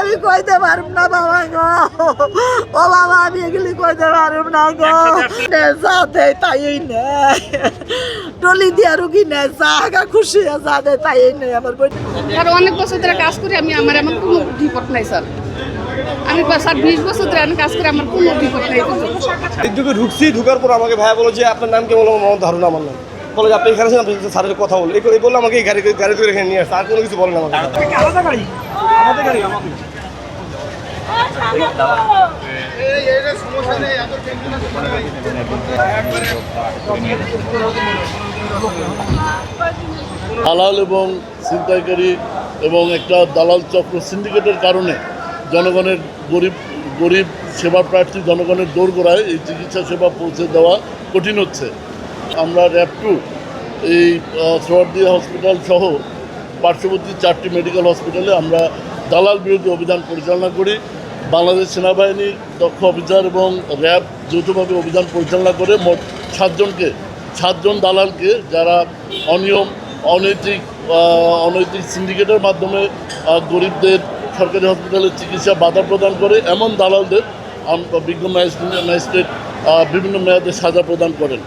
আমি কইতে পারব না বাবা গো, ও বাবা আমি এগুলি কইতে পারব না গো। যা দেয় তাই নেয়, টলি দিয়া রুগী নেয়, যা খুশি যা দেয় তাই নেয় আমার বই। আর অনেক বছর ধরে কাজ করি আমি, আমার এমন কোনো রিপোর্ট নাই স্যার। আমি স্যার 20 বছর ধরে আমি কাজ করি, আমার কোনো রিপোর্ট নাই। একদিকে ঢুকছি, ঢুকার পর আমাকে ভাইয়া বলো যে আপনার নাম কে, বলো আমার ধারণা আমার নাম, বলে যে আপনি এখানে আছেন, আপনি স্যারের কথা বলো, এই বললো আমাকে গাড়িতে রেখে নিয়ে আসছে, আর কোনো কিছু বলেন আমাকে। আলাদা গাড়ি, আমাদের গাড়ি, আমাদের দালাল এবং ছিনতাইকারী এবং একটা দালাল চক্র সিন্ডিকেটের কারণে জনগণের গরিব সেবা প্রার্থী জনগণের দোরগোড়ায় এই চিকিৎসা সেবা পৌঁছে দেওয়া কঠিন হচ্ছে। আমরা র্যাব-2 এই সোহরাওয়ার্দী হসপিটাল সহ পার্শ্ববর্তী 4টি মেডিকেল হসপিটালে আমরা দালাল বিরোধী অভিযান পরিচালনা করি। বাংলাদেশ সেনাবাহিনীর দক্ষ অফিসার এবং র্যাব যৌথভাবে অভিযান পরিচালনা করে মোট 7 দালালকে, যারা অনৈতিক সিন্ডিকেটের মাধ্যমে গরিবদের সরকারি হসপিটালে চিকিৎসা বাধা প্রদান করে, এমন দালালদের বিজ্ঞ ম্যাজিস্ট্রেট বিভিন্ন মেয়াদে সাজা প্রদান করেন।